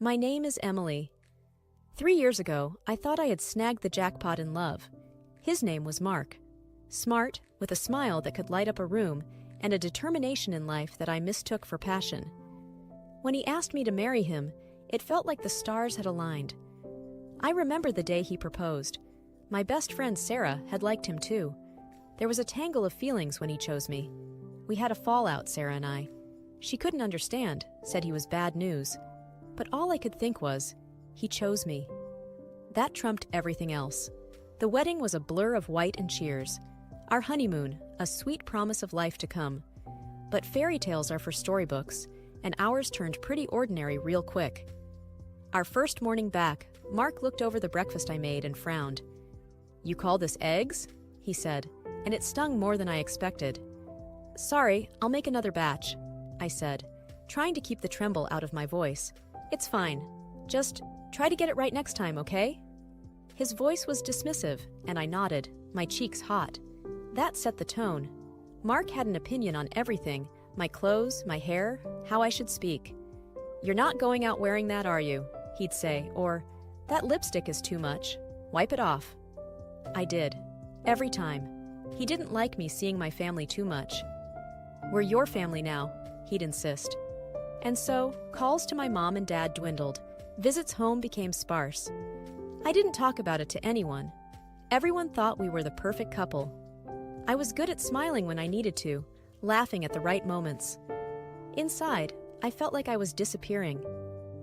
My name is Emily. 3 years ago, I thought I had snagged the jackpot in love. His name was Mark. Smart, with a smile that could light up a room, and a determination in life that I mistook for passion. When he asked me to marry him, it felt like the stars had aligned. I remember the day he proposed. My best friend Sara had liked him too. There was a tangle of feelings when he chose me. We had a fallout, Sara and I. She couldn't understand, said he was bad news. But all I could think was, he chose me. That trumped everything else. The wedding was a blur of white and cheers. Our honeymoon, a sweet promise of life to come. But fairy tales are for storybooks, and ours turned pretty ordinary real quick. Our first morning back, Mark looked over the breakfast I made and frowned. "You call this eggs?" he said, and it stung more than I expected. "Sorry, I'll make another batch," I said, trying to keep the tremble out of my voice. "It's fine. Just try to get it right next time, okay?" His voice was dismissive, and I nodded, my cheeks hot. That set the tone. Mark had an opinion on everything, my clothes, my hair, how I should speak. "You're not going out wearing that, are you?" he'd say, or, "That lipstick is too much. Wipe it off." I did. Every time. He didn't like me seeing my family too much. "We're your family now," he'd insist. And so, calls to my mom and dad dwindled. Visits home became sparse. I didn't talk about it to anyone. Everyone thought we were the perfect couple. I was good at smiling when I needed to, laughing at the right moments. Inside, I felt like I was disappearing.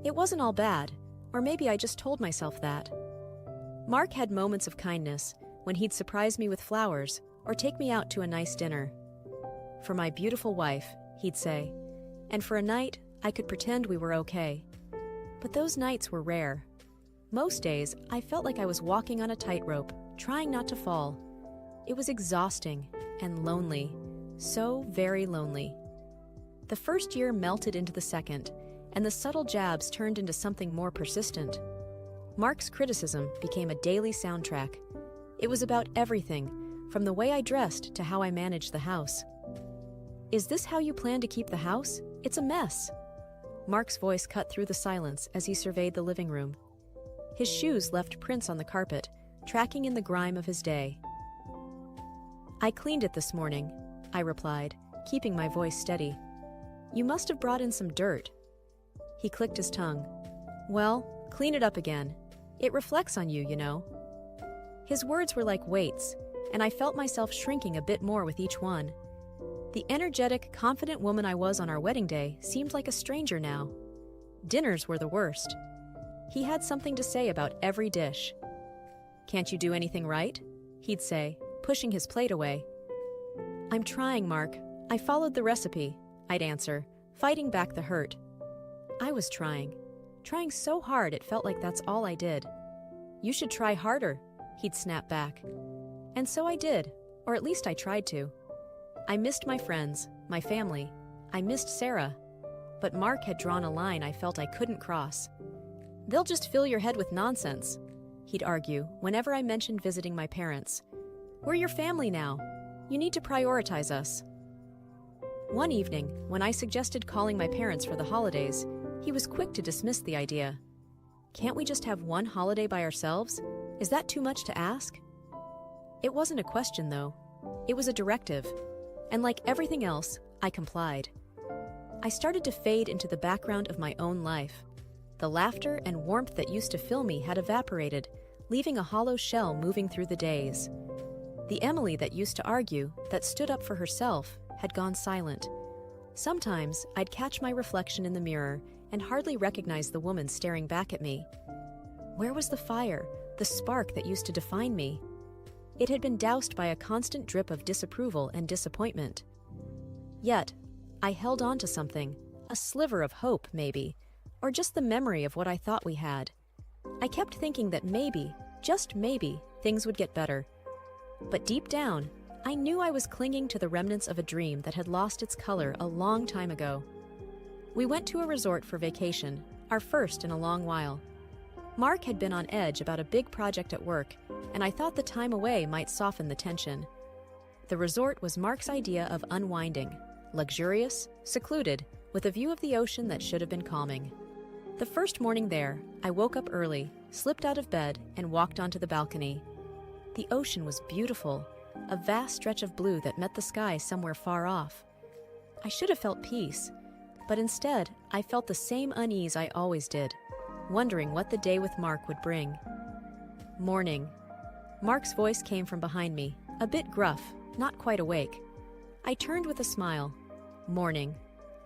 It wasn't all bad, or maybe I just told myself that. Mark had moments of kindness, when he'd surprise me with flowers, or take me out to a nice dinner. "For my beautiful wife," he'd say, and for a night, I could pretend we were okay. But those nights were rare. Most days, I felt like I was walking on a tightrope, trying not to fall. It was exhausting and lonely, so very lonely. The first year melted into the second, and the subtle jabs turned into something more persistent. Mark's criticism became a daily soundtrack. It was about everything, from the way I dressed to how I managed the house. "Is this how you plan to keep the house? It's a mess." Mark's voice cut through the silence as he surveyed the living room. His shoes left prints on the carpet, tracking in the grime of his day. "I cleaned it this morning," I replied, keeping my voice steady. "You must have brought in some dirt." He clicked his tongue. "Well, clean it up again. It reflects on you, you know." His words were like weights, and I felt myself shrinking a bit more with each one. The energetic, confident woman I was on our wedding day seemed like a stranger now. Dinners were the worst. He had something to say about every dish. "Can't you do anything right?" he'd say, pushing his plate away. "I'm trying, Mark. I followed the recipe," I'd answer, fighting back the hurt. I was trying so hard it felt like that's all I did. "You should try harder," he'd snap back. And so I did, or at least I tried to. I missed my friends, my family. I missed Sara. But Mark had drawn a line I felt I couldn't cross. "They'll just fill your head with nonsense," he'd argue whenever I mentioned visiting my parents. "We're your family now. You need to prioritize us." One evening, when I suggested calling my parents for the holidays, he was quick to dismiss the idea. "Can't we just have one holiday by ourselves? Is that too much to ask?" It wasn't a question, though. It was a directive. And like everything else, I complied. I started to fade into the background of my own life. The laughter and warmth that used to fill me had evaporated, leaving a hollow shell moving through the days. The Emily that used to argue, that stood up for herself, had gone silent. Sometimes I'd catch my reflection in the mirror and hardly recognize the woman staring back at me. Where was the fire, the spark that used to define me? It had been doused by a constant drip of disapproval and disappointment. Yet, I held on to something, a sliver of hope, maybe, or just the memory of what I thought we had. I kept thinking that maybe, just maybe, things would get better. But deep down, I knew I was clinging to the remnants of a dream that had lost its color a long time ago. We went to a resort for vacation, our first in a long while. Mark had been on edge about a big project at work, and I thought the time away might soften the tension. The resort was Mark's idea of unwinding, luxurious, secluded, with a view of the ocean that should have been calming. The first morning there, I woke up early, slipped out of bed, and walked onto the balcony. The ocean was beautiful, a vast stretch of blue that met the sky somewhere far off. I should have felt peace, but instead, I felt the same unease I always did, wondering what the day with Mark would bring. Morning. Mark's voice came from behind me, a bit gruff, not quite awake. I turned with a smile. Morning.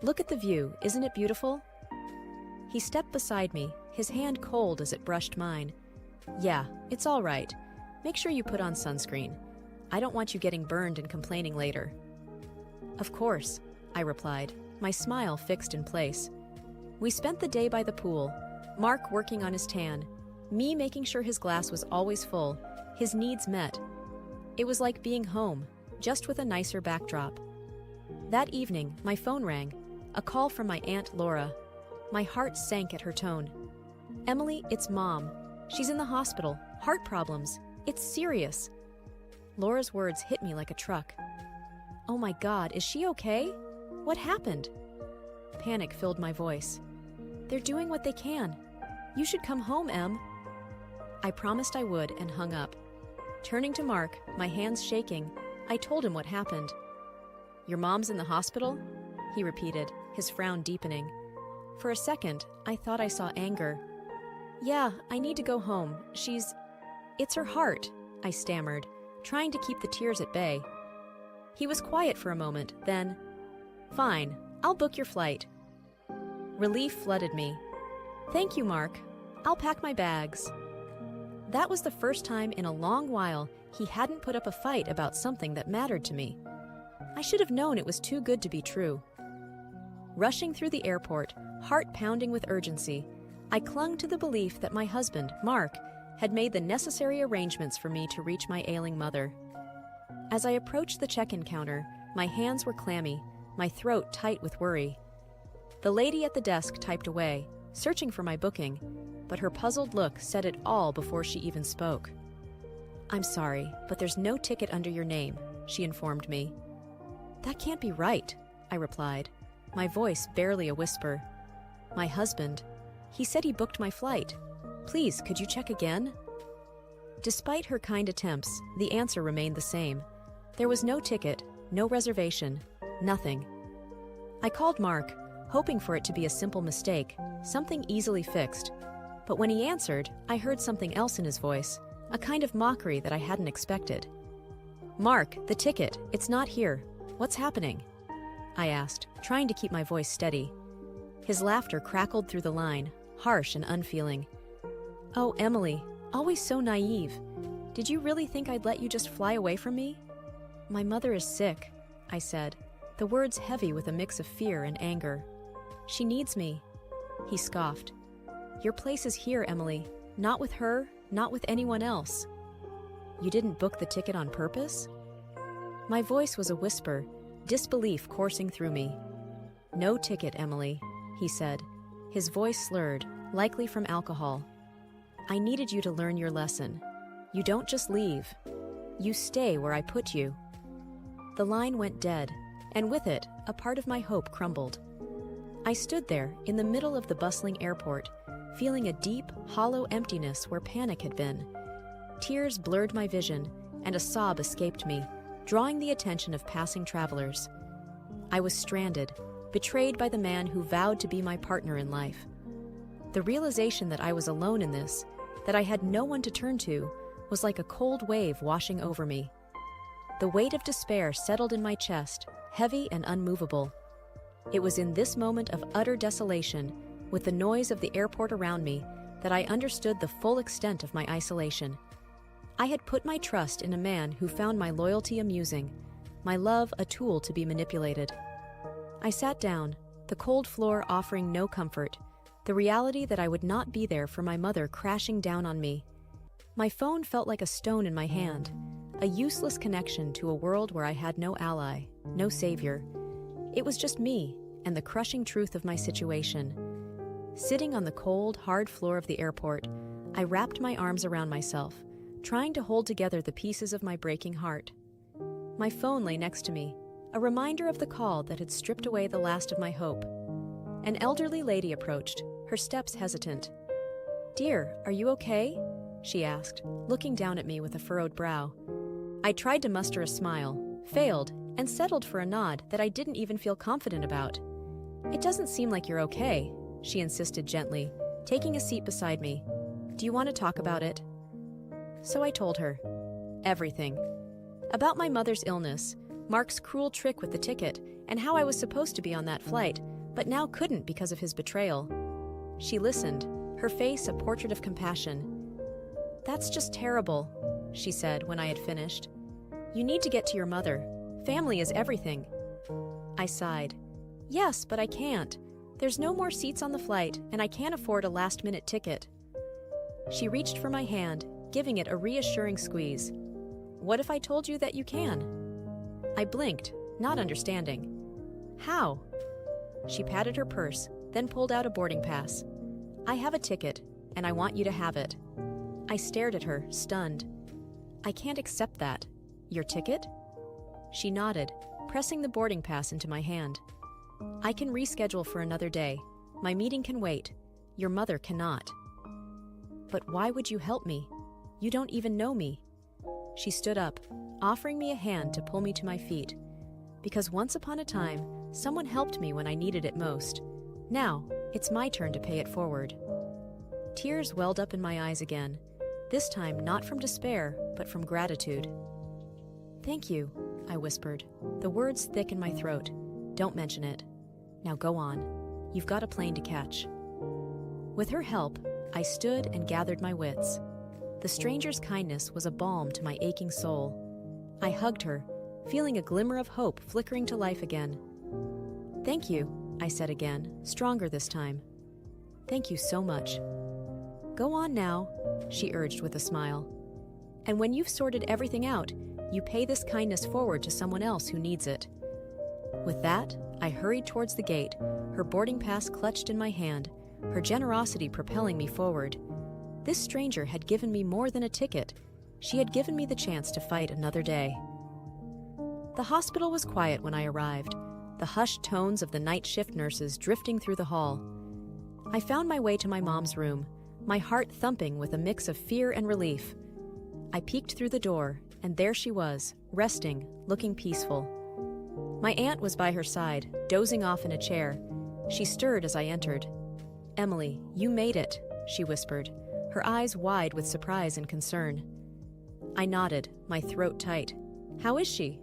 Look at the view, isn't it beautiful? He stepped beside me, his hand cold as it brushed mine. Yeah, it's all right. Make sure you put on sunscreen. I don't want you getting burned and complaining later. Of course, I replied, my smile fixed in place. We spent the day by the pool, Mark working on his tan, me making sure his glass was always full, his needs met. It was like being home, just with a nicer backdrop. That evening, my phone rang, a call from my Aunt Laura. My heart sank at her tone. Emily, it's Mom. She's in the hospital, heart problems. It's serious. Laura's words hit me like a truck. Oh my God, is she okay? What happened? Panic filled my voice. They're doing what they can. You should come home, Em. I promised I would and hung up. Turning to Mark, my hands shaking, I told him what happened. Your mom's in the hospital? He repeated, his frown deepening. For a second, I thought I saw anger. Yeah, I need to go home. It's her heart, I stammered, trying to keep the tears at bay. He was quiet for a moment, then, Fine, I'll book your flight. Relief flooded me. Thank you, Mark. I'll pack my bags. That was the first time in a long while he hadn't put up a fight about something that mattered to me. I should have known it was too good to be true. Rushing through the airport, heart pounding with urgency, I clung to the belief that my husband, Mark, had made the necessary arrangements for me to reach my ailing mother. As I approached the check-in counter, my hands were clammy, my throat tight with worry. The lady at the desk typed away, searching for my booking, but her puzzled look said it all before she even spoke. I'm sorry, but there's no ticket under your name, she informed me. That can't be right, I replied, my voice barely a whisper. My husband, he said he booked my flight. Please, could you check again? Despite her kind attempts, the answer remained the same. There was no ticket, no reservation, nothing. I called Mark, hoping for it to be a simple mistake, something easily fixed. But when he answered, I heard something else in his voice, a kind of mockery that I hadn't expected. Mark, the ticket, it's not here. What's happening? I asked, trying to keep my voice steady. His laughter crackled through the line, harsh and unfeeling. Oh, Emily, always so naive. Did you really think I'd let you just fly away from me? My mother is sick, I said, the words heavy with a mix of fear and anger. She needs me. He scoffed. Your place is here, Emily. Not with her, not with anyone else. You didn't book the ticket on purpose? My voice was a whisper, disbelief coursing through me. No ticket, Emily, he said, his voice slurred, likely from alcohol. I needed you to learn your lesson. You don't just leave. You stay where I put you. The line went dead, and with it, a part of my hope crumbled. I stood there, in the middle of the bustling airport, feeling a deep, hollow emptiness where panic had been. Tears blurred my vision, and a sob escaped me, drawing the attention of passing travelers. I was stranded, betrayed by the man who vowed to be my partner in life. The realization that I was alone in this, that I had no one to turn to, was like a cold wave washing over me. The weight of despair settled in my chest, heavy and unmovable. It was in this moment of utter desolation, with the noise of the airport around me, that I understood the full extent of my isolation. I had put my trust in a man who found my loyalty amusing, my love a tool to be manipulated. I sat down, the cold floor offering no comfort, the reality that I would not be there for my mother crashing down on me. My phone felt like a stone in my hand, a useless connection to a world where I had no ally, no savior. It was just me and the crushing truth of my situation. Sitting on the cold, hard floor of the airport, I wrapped my arms around myself, trying to hold together the pieces of my breaking heart. My phone lay next to me, a reminder of the call that had stripped away the last of my hope. An elderly lady approached, her steps hesitant. "Dear, are you okay?" she asked, looking down at me with a furrowed brow. I tried to muster a smile, failed, and settled for a nod that I didn't even feel confident about. "It doesn't seem like you're okay," she insisted gently, taking a seat beside me. "Do you want to talk about it?" So I told her. Everything. About my mother's illness, Mark's cruel trick with the ticket, and how I was supposed to be on that flight, but now couldn't because of his betrayal. She listened, her face a portrait of compassion. "That's just terrible," she said when I had finished. "You need to get to your mother. Family is everything." I sighed. "Yes, but I can't. There's no more seats on the flight, and I can't afford a last-minute ticket." She reached for my hand, giving it a reassuring squeeze. "What if I told you that you can?" I blinked, not understanding. "How?" She patted her purse, then pulled out a boarding pass. "I have a ticket, and I want you to have it." I stared at her, stunned. "I can't accept that. Your ticket?" She nodded, pressing the boarding pass into my hand. "I can reschedule for another day. My meeting can wait. Your mother cannot." "But why would you help me? You don't even know me." She stood up, offering me a hand to pull me to my feet. Because once upon a time, someone helped me when I needed it most. Now, it's my turn to pay it forward. Tears welled up in my eyes again, this time not from despair, but from gratitude. "Thank you," I whispered, the words thick in my throat. "Don't mention it. Now go on. You've got a plane to catch." With her help, I stood and gathered my wits. The stranger's kindness was a balm to my aching soul. I hugged her, feeling a glimmer of hope flickering to life again. "Thank you," I said again, stronger this time. "Thank you so much." "Go on now," she urged with a smile. "And when you've sorted everything out, you pay this kindness forward to someone else who needs it." With that, I hurried towards the gate, her boarding pass clutched in my hand, her generosity propelling me forward. This stranger had given me more than a ticket. She had given me the chance to fight another day. The hospital was quiet when I arrived, the hushed tones of the night shift nurses drifting through the hall. I found my way to my mom's room, my heart thumping with a mix of fear and relief. I peeked through the door, and there she was, resting, looking peaceful. My aunt was by her side, dozing off in a chair. She stirred as I entered. "Emily, you made it," she whispered, her eyes wide with surprise and concern. I nodded, my throat tight. "How is she?"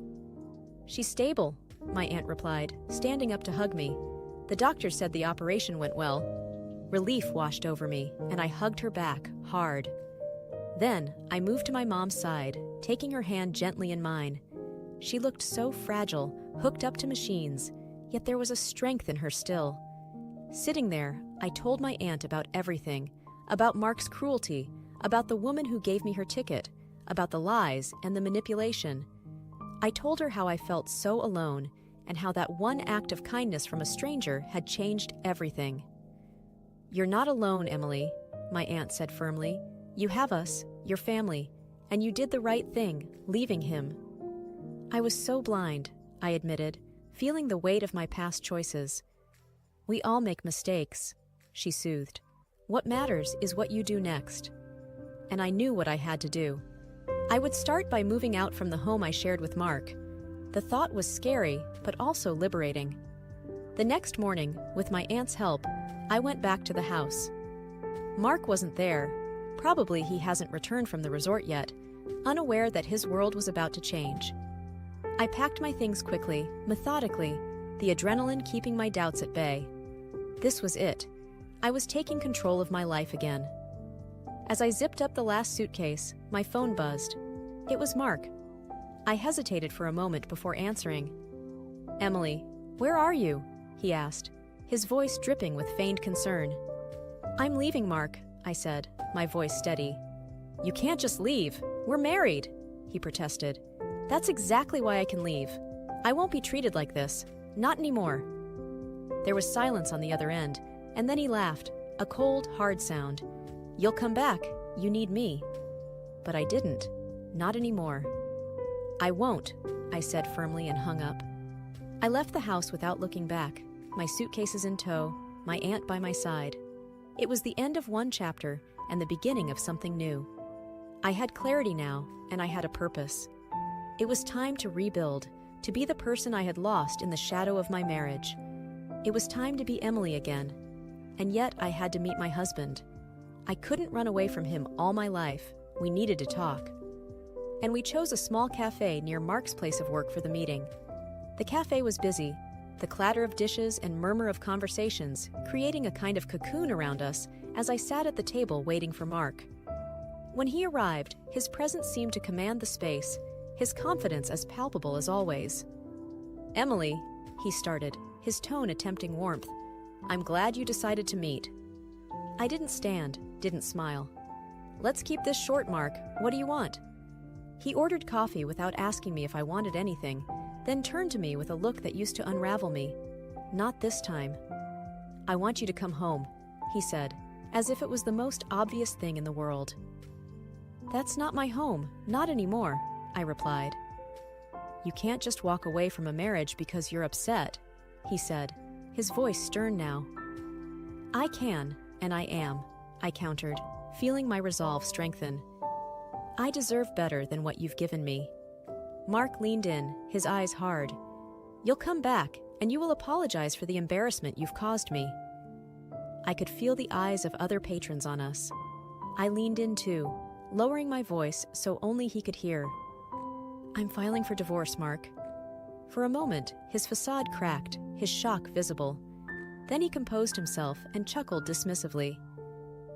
"She's stable," my aunt replied, standing up to hug me. "The doctor said the operation went well." Relief washed over me, and I hugged her back, hard. Then, I moved to my mom's side, taking her hand gently in mine. She looked so fragile, hooked up to machines, yet there was a strength in her still. Sitting there, I told my aunt about everything, about Mark's cruelty, about the woman who gave me her ticket, about the lies and the manipulation. I told her how I felt so alone, and how that one act of kindness from a stranger had changed everything. "You're not alone, Emily," my aunt said firmly. "You have us, your family, and you did the right thing, leaving him." I was so blind, I admitted, feeling the weight of my past choices. "We all make mistakes," she soothed. "What matters is what you do next." And I knew what I had to do. I would start by moving out from the home I shared with Mark. The thought was scary, but also liberating. The next morning, with my aunt's help, I went back to the house. Mark wasn't there. Probably he hasn't returned from the resort yet, unaware that his world was about to change. I packed my things quickly, methodically, the adrenaline keeping my doubts at bay. This was it. I was taking control of my life again. As I zipped up the last suitcase, my phone buzzed. It was Mark. I hesitated for a moment before answering. "Emily, where are you?" he asked, his voice dripping with feigned concern. "I'm leaving, Mark," I said, my voice steady. "You can't just leave. We're married," he protested. "That's exactly why I can leave. I won't be treated like this. Not anymore." There was silence on the other end, and then he laughed, a cold, hard sound. "You'll come back. You need me." But I didn't. Not anymore. "I won't," I said firmly and hung up. I left the house without looking back, my suitcases in tow, my aunt by my side. It was the end of one chapter and the beginning of something new. I had clarity now, and I had a purpose. It was time to rebuild, to be the person I had lost in the shadow of my marriage. It was time to be Emily again. And yet I had to meet my husband. I couldn't run away from him all my life. We needed to talk. And we chose a small cafe near Mark's place of work for the meeting. The cafe was busy, the clatter of dishes and murmur of conversations creating a kind of cocoon around us as I sat at the table waiting for Mark. When he arrived, his presence seemed to command the space, his confidence as palpable as always. "Emily," he started, his tone attempting warmth, "I'm glad you decided to meet." I didn't stand, didn't smile. "Let's keep this short, Mark. What do you want?" He ordered coffee without asking me if I wanted anything, then turned to me with a look that used to unravel me. "Not this time." "I want you to come home," he said, as if it was the most obvious thing in the world. "That's not my home, not anymore," I replied. "You can't just walk away from a marriage because you're upset," he said, his voice stern now. "I can, and I am," I countered, feeling my resolve strengthen. "I deserve better than what you've given me." Mark leaned in, his eyes hard. "You'll come back, and you will apologize for the embarrassment you've caused me." I could feel the eyes of other patrons on us. I leaned in too, lowering my voice so only he could hear. "I'm filing for divorce, Mark." For a moment, his facade cracked, his shock visible. Then he composed himself and chuckled dismissively.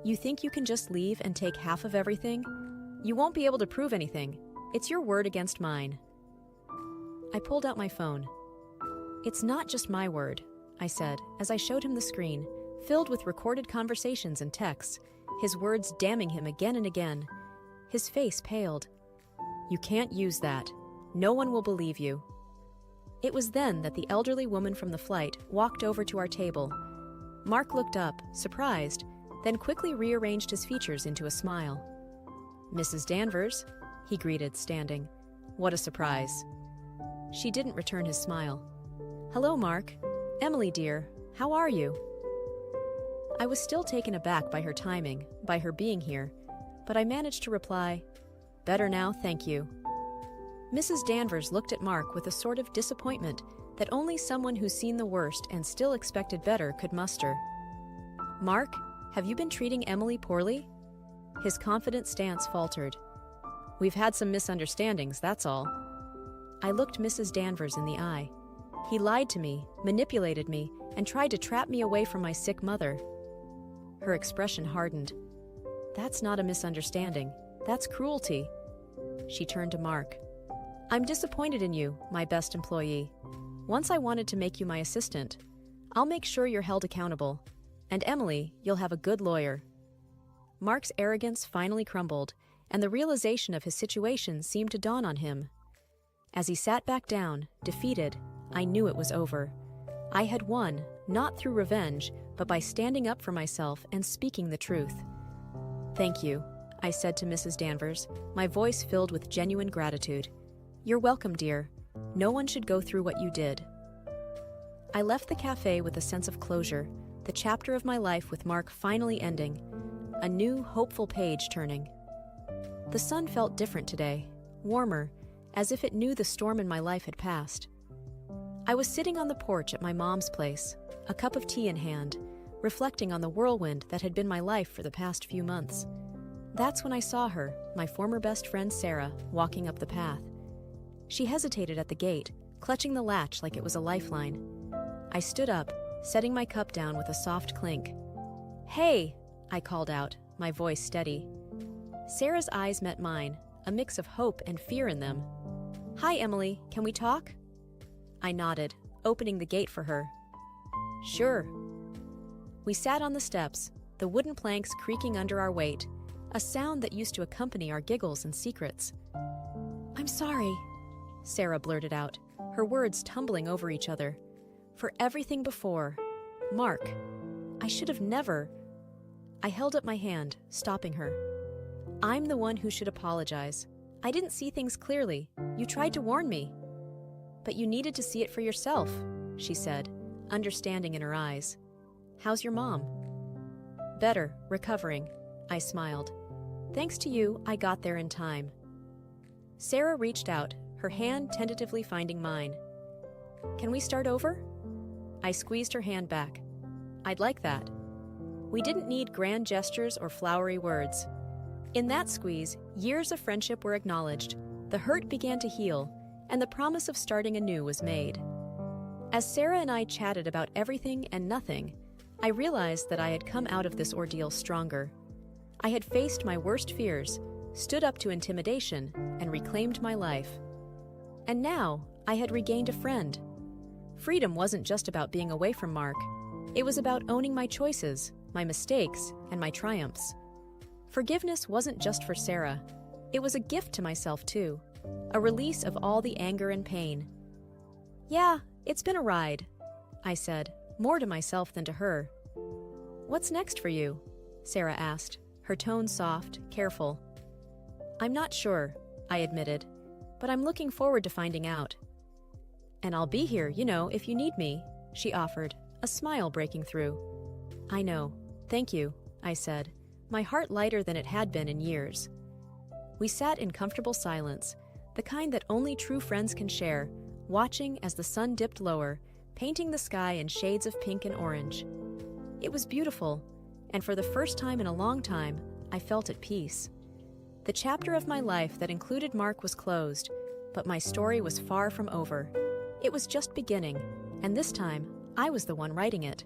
"You think you can just leave and take half of everything? You won't be able to prove anything. It's your word against mine." I pulled out my phone. "It's not just my word," I said as I showed him the screen, filled with recorded conversations and texts, his words damning him again and again. His face paled. "You can't use that. No one will believe you." It was then that the elderly woman from the flight walked over to our table. Mark looked up, surprised, then quickly rearranged his features into a smile. "Mrs. Danvers," he greeted, standing. "What a surprise." She didn't return his smile. "Hello, Mark. Emily, dear, how are you?" I was still taken aback by her timing, by her being here, but I managed to reply, "Better now, thank you." Mrs. Danvers looked at Mark with a sort of disappointment that only someone who's seen the worst and still expected better could muster. "Mark, have you been treating Emily poorly?" His confident stance faltered. "We've had some misunderstandings, that's all." I looked Mrs. Danvers in the eye. He lied to me, manipulated me, and tried to trap me away from my sick mother. Her expression hardened. "That's not a misunderstanding. That's cruelty." She turned to Mark. "I'm disappointed in you, my best employee. Once I wanted to make you my assistant. I'll make sure you're held accountable. And Emily, you'll have a good lawyer." Mark's arrogance finally crumbled, and the realization of his situation seemed to dawn on him. As he sat back down, defeated, I knew it was over. I had won, not through revenge, but by standing up for myself and speaking the truth. "Thank you," I said to Mrs. Danvers, my voice filled with genuine gratitude. "You're welcome, dear. No one should go through what you did." I left the cafe with a sense of closure, the chapter of my life with Mark finally ending, a new, hopeful page turning. The sun felt different today, warmer, as if it knew the storm in my life had passed. I was sitting on the porch at my mom's place, a cup of tea in hand, reflecting on the whirlwind that had been my life for the past few months. That's when I saw her, my former best friend Sara, walking up the path. She hesitated at the gate, clutching the latch like it was a lifeline. I stood up, setting my cup down with a soft clink. "Hey!" I called out, my voice steady. Sara's eyes met mine, a mix of hope and fear in them. "Hi, Emily, can we talk?" I nodded, opening the gate for her. "Sure." We sat on the steps, the wooden planks creaking under our weight, a sound that used to accompany our giggles and secrets. "I'm sorry," Sara blurted out, her words tumbling over each other. "For everything before. Mark, I should have never—" I held up my hand, stopping her. "I'm the one who should apologize. I didn't see things clearly. You tried to warn me." "But you needed to see it for yourself," she said, understanding in her eyes. "How's your mom?" Better, recovering. I smiled. Thanks to you, I got there in time. Sara reached out, her hand tentatively finding mine. Can we start over? I squeezed her hand back. I'd like that. We didn't need grand gestures or flowery words. In that squeeze, years of friendship were acknowledged, the hurt began to heal, and the promise of starting anew was made. As Sara and I chatted about everything and nothing, I realized that I had come out of this ordeal stronger. I had faced my worst fears, stood up to intimidation, and reclaimed my life. And now, I had regained a friend. Freedom wasn't just about being away from Mark. It was about owning my choices, my mistakes, and my triumphs. Forgiveness wasn't just for Sara. It was a gift to myself, too. A release of all the anger and pain. Yeah, it's been a ride, I said, more to myself than to her. What's next for you? Sara asked, her tone soft, careful. I'm not sure, I admitted, but I'm looking forward to finding out. And I'll be here, if you need me, she offered, a smile breaking through. I know. Thank you, I said, my heart lighter than it had been in years. We sat in comfortable silence, the kind that only true friends can share, watching as the sun dipped lower, painting the sky in shades of pink and orange. It was beautiful, and for the first time in a long time, I felt at peace. The chapter of my life that included Mark was closed, but my story was far from over. It was just beginning, and this time, I was the one writing it.